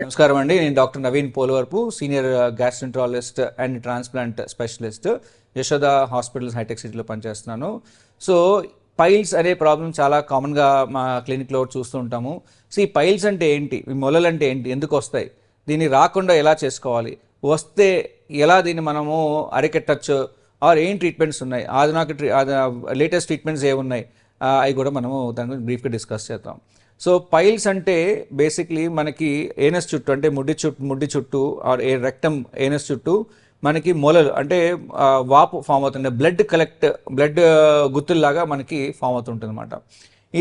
నమస్కారం అండి. నేను doctor Naveen Polavarapu, senior gastroenterologist and transplant specialist, Yashoda hospitals hitech సిటీలో పనిచేస్తున్నాను. సో పైల్స్ అనే ప్రాబ్లం చాలా కామన్గా మా క్లినిక్లో చూస్తూ ఉంటాము. సో ఈ పైల్స్ అంటే ఏంటి, ఈ మొలలు అంటే ఏంటి, ఎందుకు వస్తాయి, దీన్ని రాకుండా ఎలా చేసుకోవాలి, వస్తే ఎలా దీన్ని మనము అరికెట్టచ్చు, ఆర్ ఏం ట్రీట్మెంట్స్ ఉన్నాయి, లేటెస్ట్ ట్రీట్మెంట్స్ ఏమున్నాయి, అవి కూడా మనము దాని గురించి బ్రీఫ్గా డిస్కస్ చేద్దాం. సో పైల్స్ అంటే బేసిక్లీ మనకి ఏనస్ చుట్టూ, అంటే ముడ్డి చుట్టూ ఆర్ రెక్టమ్ ఏనస్ చుట్టూ మనకి మొలలు అంటే వాపు ఫామ్ అవుతుంది, బ్లడ్ గుత్తుల్లాగా మనకి ఫామ్ అవుతుంటుంది అనమాట.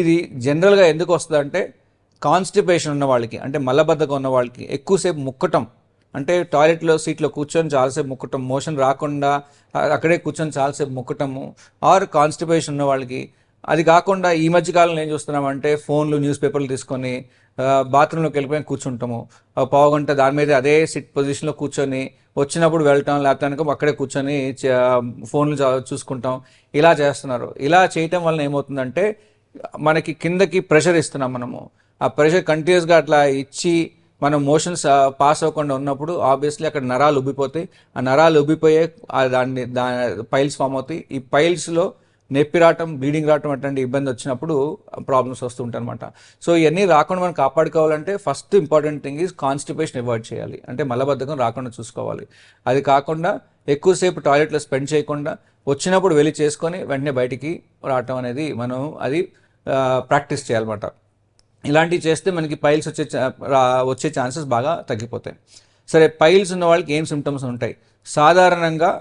ఇది జనరల్గా ఎందుకు వస్తుంది అంటే కాన్స్టిపేషన్ ఉన్న వాళ్ళకి, అంటే మలబద్ధకం ఉన్న వాళ్ళకి, ఎక్కువసేపు ముక్కటం, అంటే టాయిలెట్లో సీట్లో కూర్చొని చాలాసేపు ముక్కటం, మోషన్ రాకుండా అక్కడే కూర్చొని చాలాసేపు ముక్కటము, ఆర్ కాన్స్టిపేషన్ ఉన్న వాళ్ళకి. అది కాకుండా ఈ మధ్యకాలంలో ఏం చూస్తున్నామంటే ఫోన్లు, న్యూస్ పేపర్లు తీసుకొని బాత్రూంలోకి వెళ్ళిపోయి కూర్చుంటాము, పావుగంట దాని మీద అదే సిట్ పొజిషన్లో కూర్చొని వచ్చినప్పుడు వెళ్ళటం, లేకపోతే అక్కడే కూర్చొని ఫోన్లు చూసుకుంటాం, ఇలా చేస్తున్నారు. ఇలా చేయటం వలన ఏమవుతుందంటే మనకి కిందకి ప్రెషర్ ఇస్తున్నాం మనము. ఆ ప్రెషర్ కంటిన్యూస్గా అట్లా ఇచ్చి మనం మోషన్స్ పాస్ అవ్వకుండా ఉన్నప్పుడు ఆబ్వియస్లీ అక్కడ నరాలు ఉబ్బిపోతాయి. ఆ నరాలు ఉబ్బిపోయే పైల్స్ ఫామ్ అవుతాయి. ఈ పైల్స్లో నొప్పి రావటం, బ్లీడింగ్ రావటం అట్లాంటి ఇబ్బంది వచ్చినప్పుడు ప్రాబ్లమ్స్ వస్తుంటాయి అనమాట. సో ఇవన్నీ రాకుండా మనం కాపాడుకోవాలంటే first important thing is constipation avoid చేయాలి, అంటే మలబద్ధకం రాకుండా చూసుకోవాలి. అది కాకుండా ఎక్కువసేపు టాయిలెట్లో స్పెండ్ చేయకుండా వచ్చినప్పుడు వెళ్ళి చేసుకొని వెంటనే బయటికి రావటం అనేది మనం అది ప్రాక్టీస్ చేయాలన్నమాట. ఇలాంటివి చేస్తే మనకి పైల్స్ వచ్చే ఛాన్సెస్ బాగా తగ్గిపోతాయి. సరే, పైల్స్ ఉన్న వాళ్ళకి ఏం సిమ్టమ్స్ ఉంటాయి? సాధారణంగా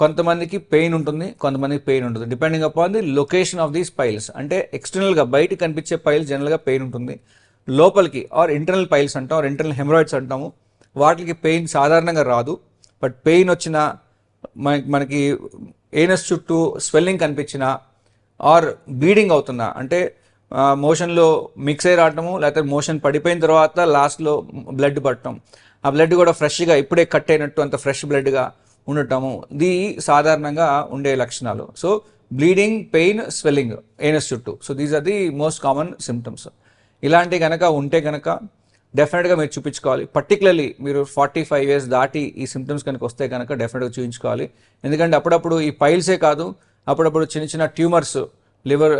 కొంతమందికి పెయిన్ ఉంటుంది, కొంతమందికి పెయిన్ ఉంటుంది, depending upon the location of these piles. అంటే ఎక్స్టర్నల్గా బయటకు కనిపించే పైల్స్ జనరల్గా పెయిన్ ఉంటుంది. లోపలికి ఆర్ ఇంటర్నల్ పైల్స్ అంటాం, ఆర్ ఇంటర్నల్ హెమరాయిడ్స్ అంటాము, వాటికి పెయిన్ సాధారణంగా రాదు. బట్ పెయిన్ వచ్చిన, మనకి ఏనస్ చుట్టూ స్వెల్లింగ్ కనిపించిన, ఆర్ బ్లీడింగ్ అవుతున్నా, అంటే మోషన్లో మిక్స్ అయి రావటము, లేకపోతే మోషన్ పడిపోయిన తర్వాత లాస్ట్లో బ్లడ్ పట్టడం, ఆ బ్లడ్ కూడా ఫ్రెష్గా ఇప్పుడే కట్ అయినట్టు అంత ఫ్రెష్ బ్లడ్గా ఉండటము, ఇది సాధారణంగా ఉండే లక్షణాలు. So bleeding, pain, swelling anus చుట్టూ, so these are the most common symptoms. ఇలాంటి కనుక ఉంటే కనుక డెఫినెట్గా మీరు చూపించుకోవాలి. పర్టికులర్లీ మీరు 45 years దాటి ఈ సిమ్టమ్స్ కనుక వస్తే కనుక డెఫినెట్గా చూపించుకోవాలి. ఎందుకంటే అప్పుడప్పుడు ఈ పైల్సే కాదు, అప్పుడప్పుడు చిన్న చిన్న ట్యూమర్స్, లివర్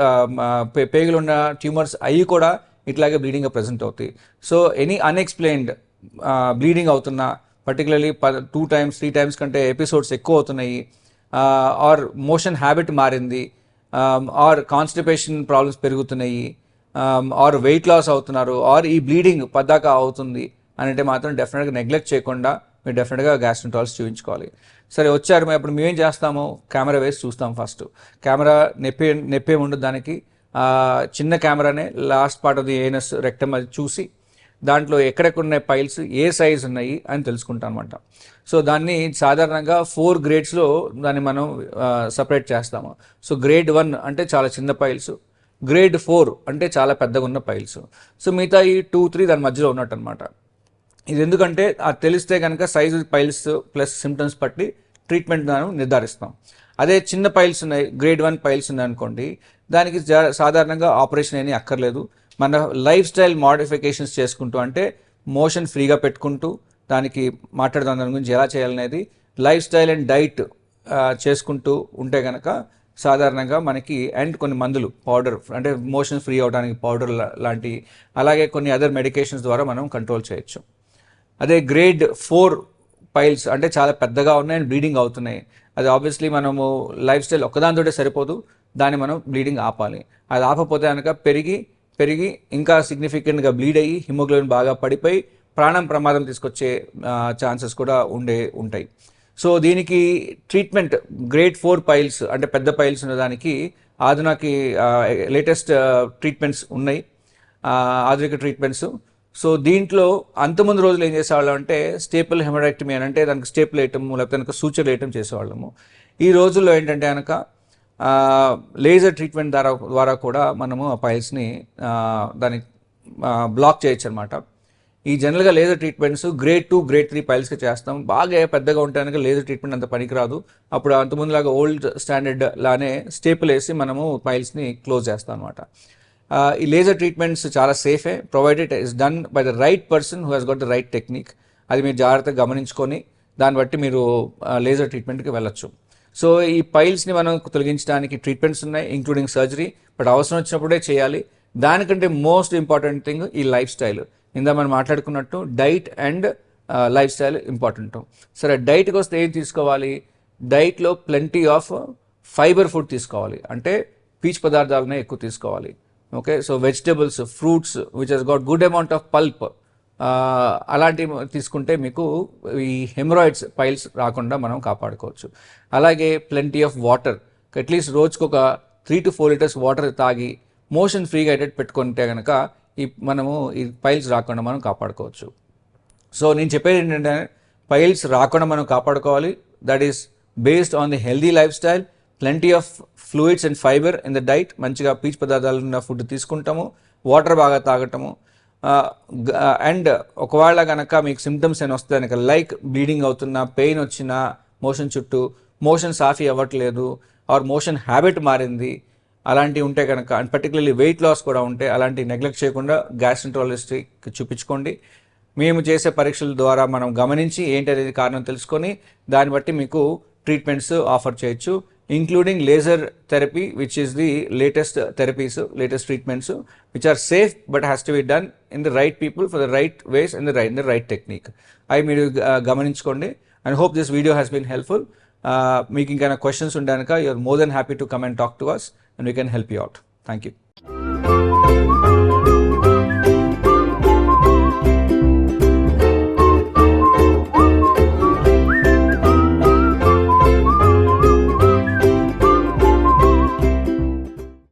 పేగులు ఉన్న ట్యూమర్స్ అవి కూడా ఇట్లాగే బ్లీడింగ్గా ప్రజెంట్ అవుతాయి. సో ఎనీ అన్ఎక్స్ప్లెయిన్డ్ బ్లీడింగ్ అవుతున్నా, పర్టికులర్లీ 2 times 3 times కంటే ఎపిసోడ్స్ ఎక్కువ అవుతున్నాయి, ఆర్ మోషన్ హ్యాబిట్ మారింది, ఆర్ కాన్స్టిపేషన్ ప్రాబ్లమ్స్ పెరుగుతున్నాయి, ఆర్ వెయిట్ లాస్ అవుతున్నారు, ఆర్ ఈ బ్లీడింగ్ పద్దాక అవుతుంది అని అంటే మాత్రం డెఫినెట్గా నెగ్లెక్ట్ చేయకుండా మీరు డెఫినెట్గా గ్యాస్ట్రెంటాలజిస్ట్ చూపించుకోవాలి. సరే, వచ్చారు, ఇప్పుడు మేమేం చేస్తాము, కెమెరా వేసి చూస్తాం. ఫస్ట్ కెమెరా నొప్పి ఉండదు దానికి, చిన్న కెమెరానే last part of the anus rectum అది చూసి దాంట్లో ఎక్కడెక్కడ ఉన్నాయి పైల్స్, ఏ సైజ్ ఉన్నాయి అని తెలుసుకుంటాం అనమాట. సో దాన్ని సాధారణంగా 4 grades దాన్ని మనం సపరేట్ చేస్తాము. సో grade 1 అంటే చాలా చిన్న పైల్స్, grade 4 అంటే చాలా పెద్దగా ఉన్న పైల్స్. సో మిగతా ఈ 2, 3 దాని మధ్యలో ఉన్నట్టు అనమాట. ఇది ఎందుకంటే అది తెలిస్తే కనుక సైజు పైల్స్ ప్లస్ సిమ్టమ్స్ బట్టి ట్రీట్మెంట్ మనం నిర్ధారిస్తాం. అదే చిన్న పైల్స్ ఉన్నాయి, grade 1 పైల్స్ ఉన్నాయి అనుకోండి, దానికి సాధారణంగా ఆపరేషన్ ఏమీ అక్కర్లేదు. మన లైఫ్ స్టైల్ మోడిఫికేషన్స్ చేసుకుంటూ, అంటే మోషన్ ఫ్రీగా పెట్టుకుంటూ, దానికి మాట్లాడదాం దాని గురించి ఎలా చేయాలనేది, లైఫ్ స్టైల్ అండ్ డైట్ చేసుకుంటూ ఉంటే కనుక సాధారణంగా మనకి, అండ్ కొన్ని మందులు, పౌడర్, అంటే మోషన్ ఫ్రీ అవడానికి పౌడర్ లాంటి, అలాగే కొన్ని అదర్ మెడికేషన్స్ ద్వారా మనం కంట్రోల్ చేయొచ్చు. అదే grade 4 పైల్స్ అంటే చాలా పెద్దగా ఉన్నాయి అండ్ బ్లీడింగ్ అవుతున్నాయి, అది ఆబ్వియస్లీ మనము లైఫ్ స్టైల్ ఒక్కదానితోటే సరిపోదు, దాన్ని మనం బ్లీడింగ్ ఆపాలి. అది ఆపకపోతే కనుక పెరిగి ఇంకా సిగ్నిఫికెంట్గా బ్లీడ్ అయ్యి హిమోగ్లోబిన్ బాగా పడిపోయి ప్రాణం ప్రమాదం తీసుకొచ్చే ఛాన్సెస్ కూడా ఉంటాయి. సో దీనికి ట్రీట్మెంట్, grade 4 పైల్స్ అంటే పెద్ద పైల్స్ ఉన్న దానికి లేటెస్ట్ ట్రీట్మెంట్స్ ఉన్నాయి, ఆధునిక ట్రీట్మెంట్స్. సో దీంట్లో అంతకుముందు రోజులు ఏం చేసేవాళ్ళం అంటే స్టేపుల్ హెమరాక్టమీ అని, అంటే దానికి స్టేపుల్ వేయటము, లేకపోతే కనుక సూచర్ వేయటం చేసేవాళ్ళము. ఈ రోజుల్లో ఏంటంటే కనుక లేజర్ ట్రీట్మెంట్ ద్వారా కూడా మనము ఆ పైల్స్ని దానికి బ్లాక్ చేయొచ్చు అనమాట. ఈ జనరల్గా లేజర్ ట్రీట్మెంట్స్ grade 2, grade 3 పైల్స్కి చేస్తాం. బాగా పెద్దగా ఉంటే కనుక లేజర్ ట్రీట్మెంట్ అంత పనికిరాదు. అప్పుడు అంతకుముందులాగా ఓల్డ్ స్టాండర్డ్ లానే స్టేపుల్ వేసి మనము పైల్స్ని క్లోజ్ చేస్తాం అనమాట. ఈ లేజర్ ట్రీట్మెంట్స్ చాలా సేఫే, provided is done by the right person who he's got the right technique. అది మీరు జాగ్రత్తగా గమనించుకొని దాన్ని బట్టి మీరు లేజర్ ట్రీట్మెంట్కి వెళ్ళొచ్చు. సో ఈ పైల్స్ని మనం తొలగించడానికి ట్రీట్మెంట్స్ ఉన్నాయి, ఇంక్లూడింగ్ సర్జరీ, బట్ అవసరం వచ్చినప్పుడే చేయాలి. దానికంటే మోస్ట్ ఇంపార్టెంట్ థింగ్ ఈ లైఫ్ స్టైల్. ఇందా మనం మాట్లాడుకున్నట్టు diet and lifestyle important. సరే, డైట్కి వస్తే ఏం తీసుకోవాలి? డైట్లో ప్లెంటీ ఆఫ్ ఫైబర్ ఫుడ్ తీసుకోవాలి, అంటే పీచు పదార్థాలనే ఎక్కువ తీసుకోవాలి. Okay, so vegetables, fruits which has got good amount of pulp, అలాంటివి తీసుకుంటే మీకు ఈ హెమరాయిడ్స్, పైల్స్ రాకుండా మనం కాపాడుకోవచ్చు. అలాగే ప్లెంటీ ఆఫ్ వాటర్, అట్లీస్ట్ రోజుకు ఒక 3 to 4 లీటర్స్ వాటర్ తాగి మోషన్ ఫ్రీగా అయ్యేటట్టు పెట్టుకుంటే కనుక మనము ఈ పైల్స్ రాకుండా మనం కాపాడుకోవచ్చు. సో నేను చెప్పేది ఏంటంటే, పైల్స్ రాకుండా మనం కాపాడుకోవాలి. That is based on the healthy life style, plenty of fluids and fibre in the diet, మంచిగా పీచు పదార్థాలు ఉన్న ఫుడ్ తీసుకుంటాము, వాటర్ బాగా తాగటము. అండ్ ఒకవేళ కనుక మీకు సిమ్టమ్స్ అని వస్తే కనుక, లైక్ బ్లీడింగ్ అవుతున్నా, పెయిన్ వచ్చినా, మోషన్ చుట్టూ మోషన్ సాఫీ అవ్వట్లేదు, ఆర్ మోషన్ హ్యాబిట్ మారింది, అలాంటివి ఉంటే కనుక, అండ్ పర్టికులర్లీ వెయిట్ లాస్ కూడా ఉంటే, అలాంటి నెగ్లెక్ట్ చేయకుండా గ్యాస్ట్రెంట్రాలజిస్ట్కి చూపించుకోండి. మేము చేసే పరీక్షల ద్వారా మనం గమనించి ఏంటి అనేది కారణం తెలుసుకొని దాన్ని బట్టి మీకు ట్రీట్మెంట్స్ ఆఫర్ చేయొచ్చు, including laser therapy, which is the latest therapies, latest treatments which are safe but has to be done in the right people for the right ways and the right technique. అవి మీరు గమనించుకోండి. And hope this video has been helpful. మీకు ఇంకా questions ఉంటే కనుక, you're more than happy to come and talk to us and we can help you out. Thank you.